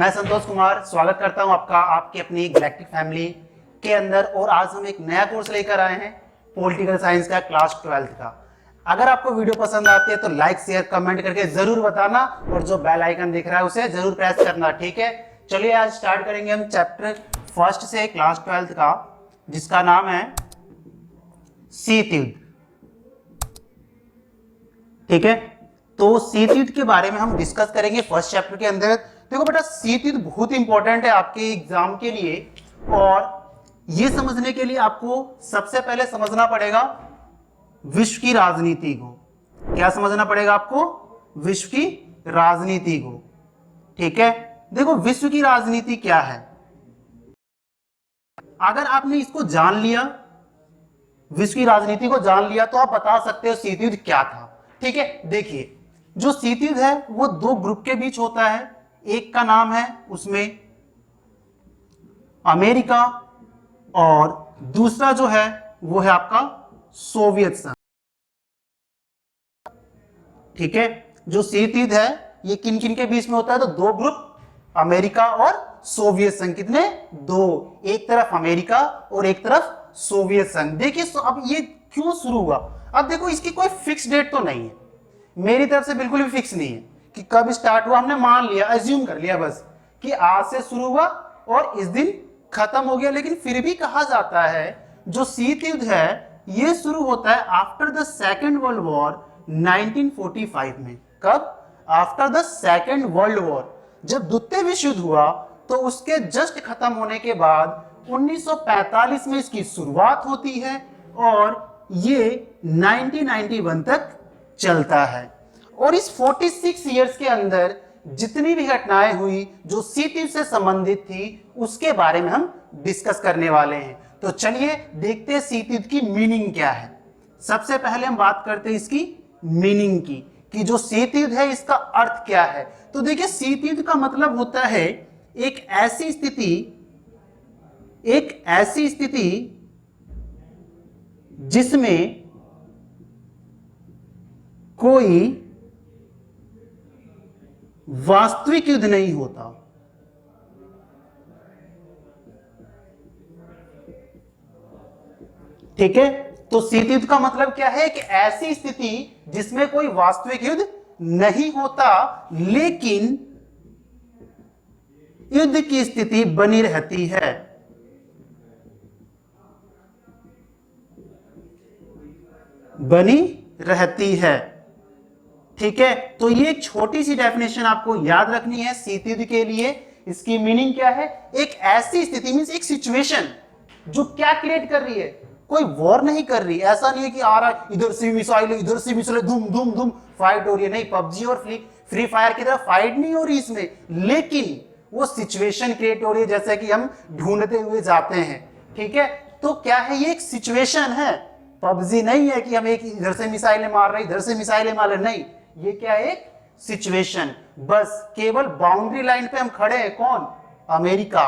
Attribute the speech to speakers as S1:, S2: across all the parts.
S1: मैं संतोष कुमार स्वागत करता हूं आपका आपकी अपनी गैलेक्टिक फैमिली के अंदर। और आज हम एक नया कोर्स लेकर आए हैं पॉलिटिकल साइंस का क्लास 12th का। अगर आपको वीडियो पसंद आती है तो लाइक शेयर कमेंट करके जरूर बताना और जो बेल आइकन दिख रहा है उसे जरूर प्रेस करना, ठीक है। चलिए आज स्टार्ट करेंगे हम चैप्टर फर्स्ट से क्लास 12th का, जिसका नाम है शीत युद्ध, ठीक है। तो शीत युद्ध के बारे में हम डिस्कस करेंगे फर्स्ट चैप्टर के अंदर। देखो बेटा, शीत युद्ध बहुत इंपॉर्टेंट है आपके एग्जाम के लिए, और ये समझने के लिए आपको सबसे पहले समझना पड़ेगा विश्व की राजनीति को। क्या समझना पड़ेगा आपको? विश्व की राजनीति को, ठीक है। देखो विश्व की राजनीति क्या है, अगर आपने इसको जान लिया, विश्व की राजनीति को जान लिया, तो आप बता सकते हो शीत युद्ध क्या था, ठीक है। देखिए जो शीत युद्ध है वो दो ग्रुप के बीच होता है। एक का नाम है उसमें अमेरिका, और दूसरा जो है वो है आपका सोवियत संघ, ठीक है। जो शीत युद्ध है ये किन किन के बीच में होता है? तो दो ग्रुप, अमेरिका और सोवियत संघ। कितने? दो, एक तरफ अमेरिका और एक तरफ सोवियत संघ। देखिए अब ये क्यों शुरू हुआ? अब देखो इसकी कोई फिक्स डेट तो नहीं है, मेरी तरफ से बिल्कुल भी फिक्स नहीं है कि कब स्टार्ट हुआ। हमने मान लिया, अज्यूम कर लिया बस कि आज से शुरू हुआ और इस दिन खत्म हो गया। लेकिन फिर भी कहा जाता है जो शीत युद्ध है ये शुरू होता है after the second world war 1945 में। कब? After the second world war, जब द्वितीय विश्व युद्ध हुआ तो उसके जस्ट खत्म होने के बाद 1945 में इसकी शुरुआत होती है और ये 1991 तक चलता है। और इस 46 इयर्स के अंदर जितनी भी घटनाएं हुई जो शीत युद्ध से संबंधित थी उसके बारे में हम डिस्कस करने वाले हैं। तो चलिए देखते हैं शीत युद्ध की मीनिंग क्या है। सबसे पहले हम बात करते हैं इसकी मीनिंग की, कि जो शीत युद्ध है इसका अर्थ क्या है। तो देखिए शीत युद्ध का मतलब होता है एक ऐसी स्थिति जिसमें कोई वास्तविक युद्ध नहीं होता, ठीक है। तो शीत युद्ध का मतलब क्या है? कि ऐसी स्थिति जिसमें कोई वास्तविक युद्ध नहीं होता लेकिन युद्ध की स्थिति बनी रहती है। बनी रहती है, ठीक है। तो ये एक छोटी सी डेफिनेशन आपको याद रखनी है शीत युद्ध के लिए। इसकी मीनिंग क्या है? एक ऐसी स्थिति मींस एक सिचुएशन जो क्या क्रिएट कर रही है? कोई वॉर नहीं कर रही। ऐसा नहीं है कि आ रहा इधर से मिसाइल इधर से मिसाइल धूम धूम धूम फाइट हो रही है। नहीं, पबजी और फ्री फायर की तरह फाइट नहीं हो रही इसमें, लेकिन वो सिचुएशन क्रिएट हो रही है जैसे कि हम ढूंढते हुए जाते हैं, ठीक है। तो क्या है? ये एक सिचुएशन है। पबजी नहीं है कि हम एक इधर से मिसाइलें मार रहे इधर से मिसाइलें मार रहे, नहीं, ये क्या है? एक सिचुएशन। बस केवल बाउंड्री लाइन पे हम खड़े हैं। कौन? अमेरिका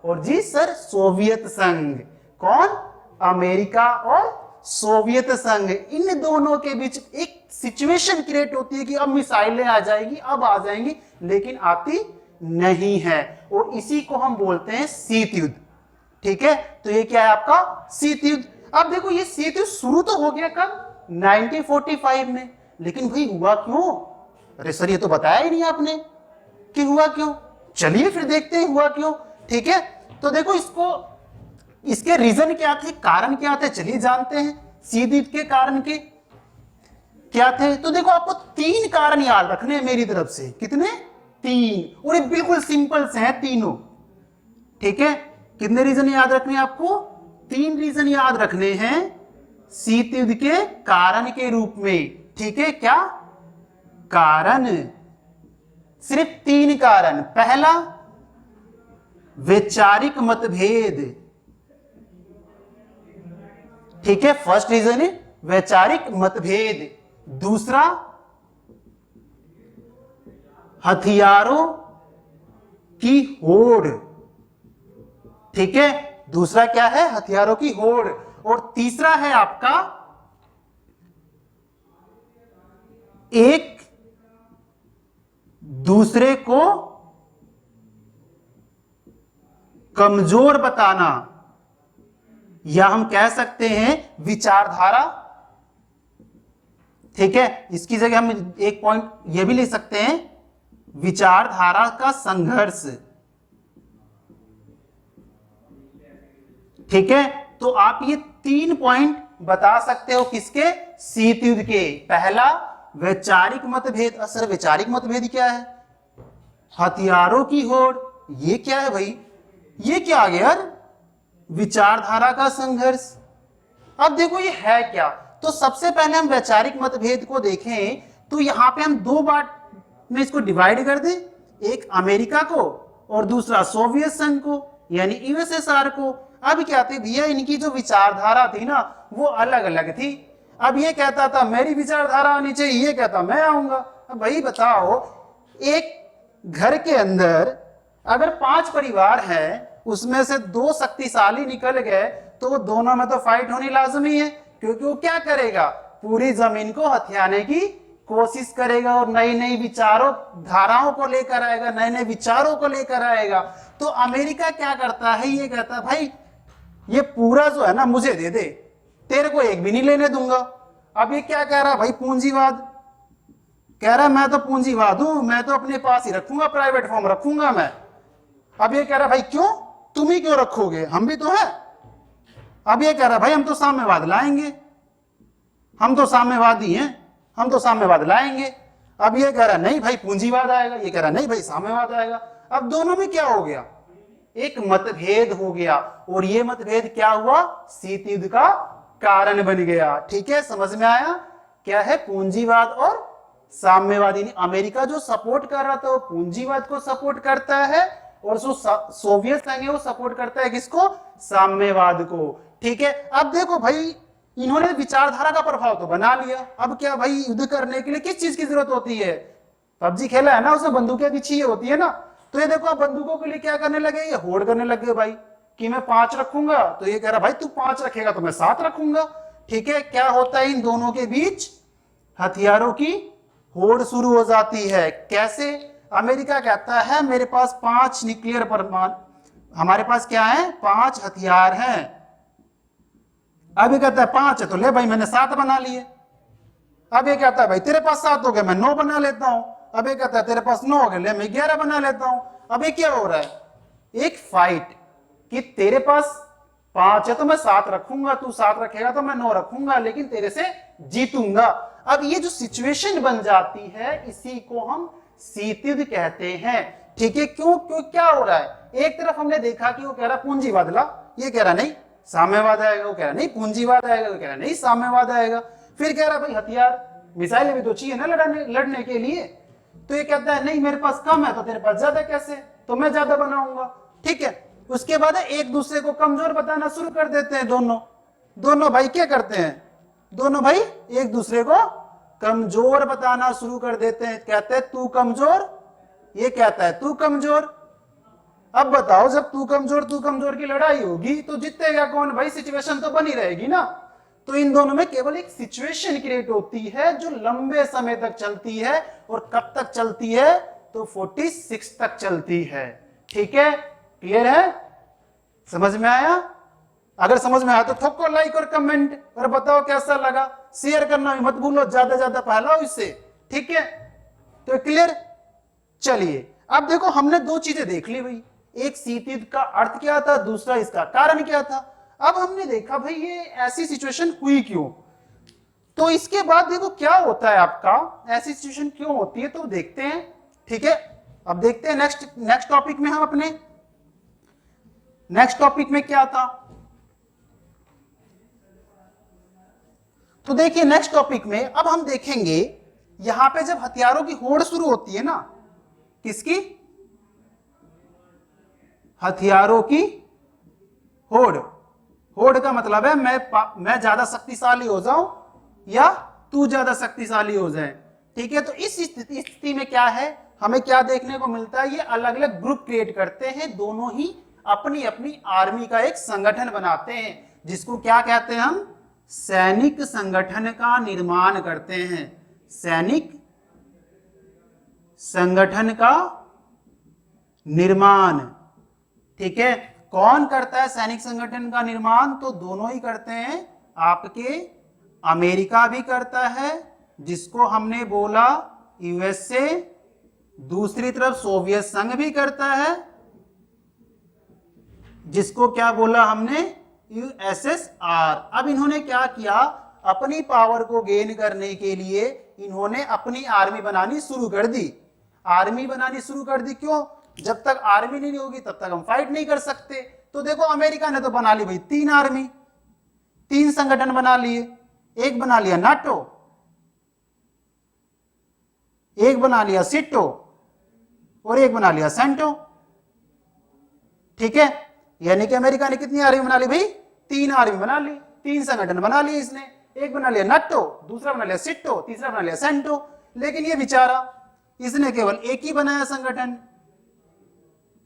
S1: और जी सर सोवियत संघ। कौन? अमेरिका और सोवियत संघ। इन दोनों के बीच एक सिचुएशन क्रिएट होती है कि अब मिसाइलें आ जाएगी, अब आ जाएंगी, लेकिन आती नहीं है, और इसी को हम बोलते हैं शीत युद्ध, ठीक है। तो ये क्या है? आपका शीत युद्ध। अब देखो ये शीत युद्ध शुरू तो हो गया कब? 1945 में, लेकिन भाई हुआ क्यों? अरे सर ये तो बताया ही नहीं आपने कि हुआ क्यों। चलिए फिर देखते हैं हुआ क्यों, ठीक है। तो देखो इसके रीजन क्या थे, कारण क्या थे, चलिए जानते हैं। शीत युद्ध के कारण के क्या थे? तो देखो आपको 3 कारण याद रखने हैं मेरी तरफ से। कितने? 3, और ये बिल्कुल सिंपल से हैं तीनों, ठीक है। कितने रीजन याद रखने हैं आपको? 3 रीजन याद रखने हैं शीत युद्ध के कारण के रूप में, ठीक है। क्या कारण? सिर्फ 3 कारण। पहला, वैचारिक मतभेद, ठीक है। फर्स्ट रीजन है वैचारिक मतभेद। दूसरा, हथियारों की होड़, ठीक है। दूसरा क्या है? हथियारों की होड़। और तीसरा है आपका एक दूसरे को कमजोर बताना, या हम कह सकते हैं विचारधारा। ठीक है, इसकी जगह हम एक पॉइंट यह भी ले सकते हैं, विचारधारा का संघर्ष। ठीक है, तो आप ये 3 पॉइंट बता सकते हो किसके, शीत युद्ध के। पहला वैचारिक मतभेद। असर वैचारिक मतभेद क्या है, हथियारों की होड़, ये क्या है भाई, ये क्या आ गया यार, विचारधारा का संघर्ष। अब देखो ये है क्या, तो सबसे पहले हम वैचारिक मतभेद को देखें तो यहां पे हम 2 बार में इसको डिवाइड कर दें, एक अमेरिका को और दूसरा सोवियत संघ को यानी यूएसएसआर को। अब क्या थे भैया, इनकी जो विचारधारा थी ना वो अलग अलग थी। अब ये कहता था मेरी विचारधारा आनी चाहिए, ये कहता मैं आऊंगा। अब भाई बताओ, एक घर के अंदर अगर 5 परिवार हैं, उसमें से 2 शक्तिशाली निकल गए तो वो दोनों में तो फाइट होनी लाजमी है, क्योंकि वो क्या करेगा, पूरी जमीन को हथियाने की कोशिश करेगा और नई नई विचारों धाराओं को लेकर आएगा, नए नए विचारों को लेकर आएगा। तो अमेरिका क्या करता है, ये कहता है भाई ये पूरा जो है ना मुझे दे दे, तेरे को एक भी नहीं लेने दूंगा। अब ये क्या कह रहा है भाई, पूंजीवाद कह रहा है, मैं तो पूंजीवाद हूं, मैं तो अपने पास ही रखूंगा, प्राइवेट फॉर्म रखूंगा मैं। अब ये कह रहा है भाई क्यों, तुम ही क्यों रखोगे, हम भी तो है। अब ये कह रहा है भाई हम तो साम्यवाद लाएंगे, हम तो साम्यवादी हैं, हम तो साम्यवाद लाएंगे। अब ये कह रहा है नहीं भाई पूंजीवाद आएगा, ये कह रहा है नहीं भाई साम्यवाद आएगा। अब दोनों में क्या हो गया, एक मतभेद हो गया, और ये मतभेद क्या हुआ, शीत युद्ध का कारण बन गया। ठीक है, समझ में आया, क्या है पूंजीवाद और साम्यवादी। अमेरिका जो सपोर्ट कर रहा था वो पूंजीवाद को सपोर्ट करता है, और जो सोवियत संघ है वो सपोर्ट करता है किसको, साम्यवाद को। ठीक है, अब देखो भाई इन्होंने विचारधारा का प्रभाव तो बना लिया, अब क्या भाई युद्ध करने के लिए किस चीज की जरूरत होती है, पबजी खेला है ना, उसमें बंदूकें भी चाहिए होती है ना। तो ये देखो आप बंदूकों के लिए क्या करने लगे, ये होड़ करने लगे भाई कि मैं 5 रखूंगा, तो ये कह रहा भाई तू 5 रखेगा तो मैं 7 रखूंगा। ठीक है, क्या होता है इन दोनों के बीच, हथियारों की होड़ शुरू हो जाती है। कैसे, अमेरिका कहता है मेरे पास 5 न्यूक्लियर परमाणु, हमारे पास क्या है 5 हथियार हैं। अब ये कहता है 5 है तो ले भाई मैंने 7 बना लिए। अब ये कहता है भाई तेरे पास 7 हो गए मैं 9 बना लेता हूं। अब ये कहता है तेरे पास 9 हो गए ले मैं 11 बना लेता हूं। अब ये क्या हो रहा है, एक फाइट कि तेरे पास 5 है तो मैं 7 रखूंगा, तू 7 रखेगा तो मैं 9 रखूंगा, लेकिन तेरे से जीतूंगा। अब ये जो सिचुएशन बन जाती है इसी को हम शीत युद्ध कहते हैं। ठीक है, क्यों क्यों क्या हो रहा है, एक तरफ हमने देखा कि वो कह रहा पूंजीवाद ला, ये कह रहा नहीं साम्यवाद आएगा, वो कह रहा नहीं पूंजीवाद आएगा, वो कह रहा नहीं साम्यवाद आएगा। फिर कह रहा भाई हथियार मिसाइलें भी तो चाहिए ना लड़ने के लिए, तो ये कहता है नहीं मेरे पास कम है तो तेरे पास ज्यादा कैसे, तो मैं ज्यादा बनाऊंगा। ठीक है, उसके बाद एक दूसरे को कमजोर बताना शुरू कर देते हैं दोनों भाई क्या करते हैं, दोनों भाई एक दूसरे को कमजोर बताना शुरू कर देते हैं। कहते हैं तू कमजोर, ये कहता है तू कमजोर। अब बताओ जब तू कमजोर की लड़ाई होगी तो जीतेगा कौन भाई, सिचुएशन तो बनी रहेगी ना। तो इन दोनों में केवल एक सिचुएशन क्रिएट होती है जो लंबे समय तक चलती है, और कब तक चलती है, तो 46 तक चलती है। ठीक है, क्लियर है, समझ में आया, अगर समझ में आया तो ठोको लाइक और कमेंट और बताओ कैसा लगा, शेयर करना भी मत भूलो, ज्यादा ज्यादा फैलाओ इससे। ठीक है, तो क्लियर। चलिए अब देखो हमने 2 चीजें देख ली भाई, एक शीत युद्ध का अर्थ क्या था, दूसरा इसका कारण क्या था। अब हमने देखा भाई ये ऐसी सिचुएशन हुई क्यों, तो इसके बाद देखो क्या होता है आपका, ऐसी सिचुएशन क्यों होती है तो देखते हैं। ठीक है, अब देखते हैं नेक्स्ट टॉपिक में, हम अपने नेक्स्ट टॉपिक में क्या था। तो देखिए नेक्स्ट टॉपिक में अब हम देखेंगे यहां पे जब हथियारों की होड़ शुरू होती है ना, किसकी, हथियारों की होड़। होड़ का मतलब है मैं ज्यादा शक्तिशाली हो जाऊं या तू ज्यादा शक्तिशाली हो जाए। ठीक है, तो इस स्थिति में क्या है, हमें क्या देखने को मिलता है, ये अलग अलग ग्रुप क्रिएट करते हैं, दोनों ही अपनी अपनी आर्मी का एक संगठन बनाते हैं, जिसको क्या कहते हैं हम, सैनिक संगठन का निर्माण करते हैं, सैनिक संगठन का निर्माण। ठीक है, कौन करता है सैनिक संगठन का निर्माण? तो दोनों ही करते हैं। आपके अमेरिका भी करता है, जिसको हमने बोला यूएसए, दूसरी तरफ सोवियत संघ भी करता है, जिसको क्या बोला हमने? यूएसएसआर। अब इन्होंने क्या किया? अपनी पावर को गेन करने के लिए इन्होंने अपनी आर्मी बनानी शुरू कर दी। आर्मी बनानी शुरू कर दी, क्यों? जब तक आर्मी नहीं होगी तब तक हम फाइट नहीं कर सकते। तो देखो अमेरिका ने तो बना ली भाई 3 आर्मी, 3 संगठन बना लिए। एक बना लिया नाटो, एक बना लिया सिटो, और एक बना लिया सेंटो। ठीक है, यानी कि अमेरिका ने कितनी आर्मी बना ली भाई? 3 आर्मी बना ली, 3 संगठन बना लिए इसने। एक बना लिया नाटो, दूसरा बना लिया सिटो, तीसरा बना लिया सेंटो। लेकिन ये बेचारा, इसने केवल एक ही बनाया संगठन,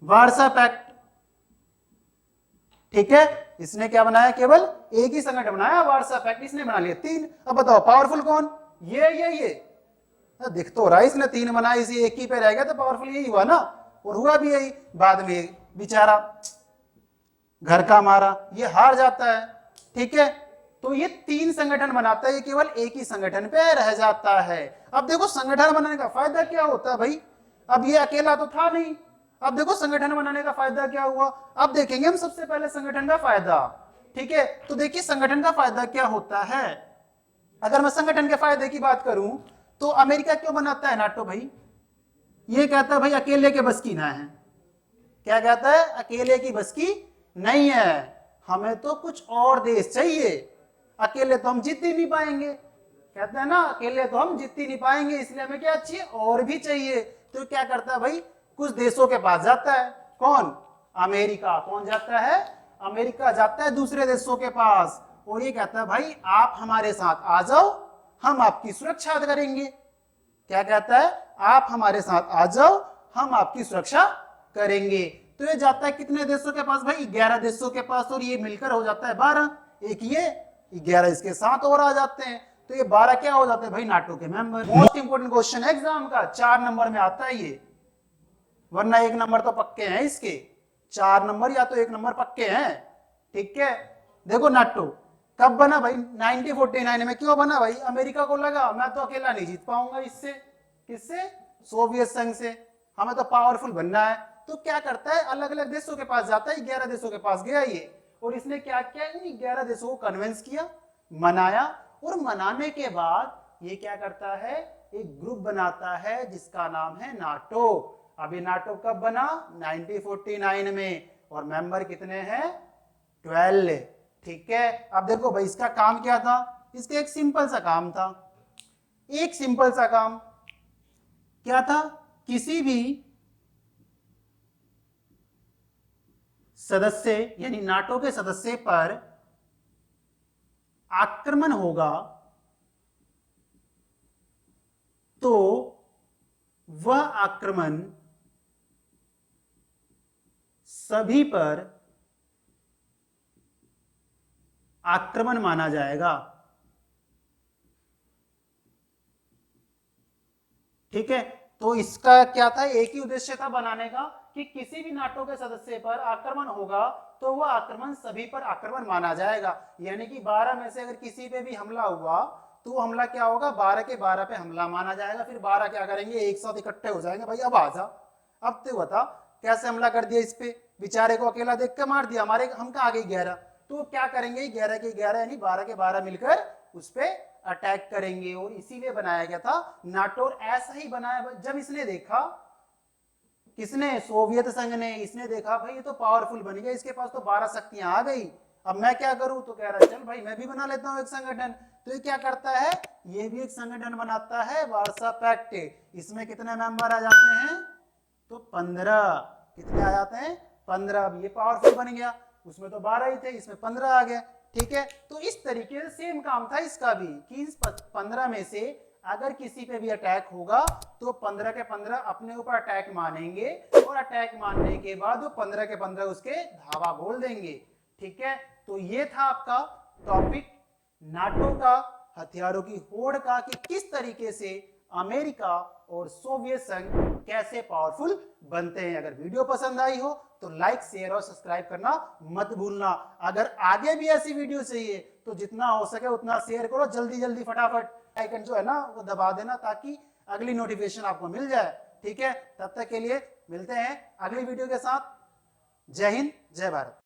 S1: वार्सा पैक्ट। ठीक है, इसने क्या बनाया? केवल एक ही संगठन बनाया, वार्सा पैक्ट। इसने बना लिया 3। अब बताओ पावरफुल कौन? ये दिख तो रहा है इसने 3 बनाया, इसी एक ही पे रह गया, तो पावरफुल यही हुआ ना। और हुआ भी यही। बाद में बेचारा घर का मारा, ये हार जाता है। ठीक है, तो ये 3 संगठन बनाता है, ये केवल एक ही संगठन पे रह जाता है। अब देखो संगठन बनाने का फायदा क्या होता है भाई? अब ये अकेला तो था नहीं। अब देखो संगठन बनाने का फायदा क्या हुआ। अब देखेंगे हम सबसे पहले संगठन का फायदा। ठीक है, तो देखिए संगठन का फायदा क्या होता है। अगर मैं संगठन के फायदे की बात करूं तो अमेरिका क्यों बनाता है नाटो भाई? ये कहता है भाई अकेले के बस की ना है। क्या कहता है? अकेले की बस की नहीं है, हमें तो कुछ और देश चाहिए, अकेले तो हम जीत ही नहीं पाएंगे। कहते हैं ना, अकेले तो हम जीत ही नहीं पाएंगे, इसलिए हमें क्या चाहिए? और भी चाहिए। तो क्या करता है भाई? कुछ देशों के पास जाता है। कौन? अमेरिका। कौन जाता है? अमेरिका जाता है दूसरे देशों के पास, और ये कहता है भाई आप हमारे साथ आ जाओ, हम आपकी सुरक्षा करेंगे। क्या कहता है? आप हमारे साथ आ जाओ, हम आपकी सुरक्षा करेंगे। तो ये जाता है कितने देशों के पास भाई? 11 देशों के पास, और ये मिलकर हो जाता है 12। एक ये 11 इसके साथ और आ जाते हैं, तो ये 12 क्या हो जाते हैं भाई? नाटो के member. Most important question exam का 4 नंबर में आता है ये, वरना 1 नंबर तो पक्के हैं इसके। 4 नंबर या तो 1 नंबर पक्के हैं। ठीक है, देखो नाटो कब बना भाई? 1949 में। क्यों बना भाई? अमेरिका को लगा मैं तो अकेला नहीं जीत पाऊंगा इससे। किससे? सोवियत संघ से। हमें तो पावरफुल बनना है। तो क्या करता है? अलग अलग देशों के पास जाता है। 11 देशों के पास गया ये, और इसने क्या किया? इन 11 देशों को कन्विंस किया, मनाया, और मनाने के बाद ये क्या करता है? एक ग्रुप बनाता है जिसका नाम है नाटो। अभी नाटो कब बना? 1949 में, और मेंबर कितने हैं? 12। ठीक है, अब देखो भाई इसका काम क्या था? इसका एक सिंपल सा काम था। एक सिंपल सा काम क्या था? किसी भी सदस्य यानी नाटो के सदस्य पर आक्रमण होगा तो वह आक्रमण सभी पर आक्रमण माना जाएगा। ठीक है, तो इसका क्या था? एक ही उद्देश्य था बनाने का कि किसी भी नाटो के सदस्य पर आक्रमण होगा तो वह आक्रमण सभी पर आक्रमण माना जाएगा। यानी कि 12 में से अगर किसी पे भी हमला हुआ तो हमला क्या होगा? 12 के 12 पे हमला माना जाएगा। फिर 12 क्या करेंगे? एक साथ इकट्ठे हो जाएंगे, भाई अब आजा। अब तो बता कैसे हमला कर दिया इस पे? बेचारे को अकेला देख के मार दिया। हमारे हम कहाँ आ गए 11, तो क्या करेंगे? 11 के 11 यानी 12 के 12 मिलकर उस पे अटैक करेंगे। और इसीलिए बनाया गया था नाटो। ऐसा ही बनाया जब इसने देखा, किसने? सोवियत संघ ने। इसने देखा भाई ये तो पावरफुल बन गया, इसके पास तो 12 शक्तियां आ गई, अब मैं क्या करूं? तो कह रहा चल भाई मैं भी बना लेता हूं एक संगठन। तो ये क्या करता है? ये भी एक संगठन बनाता है, वार्सा पैक्ट। इसमें कितने मेंबर आ जाते हैं? तो 15। कितने आ जाते हैं? 15। अब ये पावरफुल बन गया, उसमें तो 12 ही थे, इसमें 15 आ गए। ठीक है, तो इस तरीके से सेम काम था इसका भी कि इस 15 में से अगर किसी पे भी अटैक होगा तो 15 के 15 अपने ऊपर अटैक मानेंगे, और अटैक मानने के बाद वो 15 के 15 उसके धावा बोल देंगे। ठीक है, तो ये था आपका टॉपिक नाटो का, हथियारों की होड़ का, कि किस तरीके से अमेरिका और सोवियत संघ कैसे पावरफुल बनते हैं। अगर वीडियो पसंद आई हो तो लाइक शेयर और सब्सक्राइब करना मत भूलना। अगर आगे भी ऐसी वीडियो चाहिए तो जितना हो सके उतना शेयर करो, जल्दी जल्दी फटाफट आइकन जो है ना वो दबा देना ताकि अगली नोटिफिकेशन आपको मिल जाए। ठीक है, तब तक के लिए मिलते हैं अगली वीडियो के साथ। जय हिंद, जय भारत।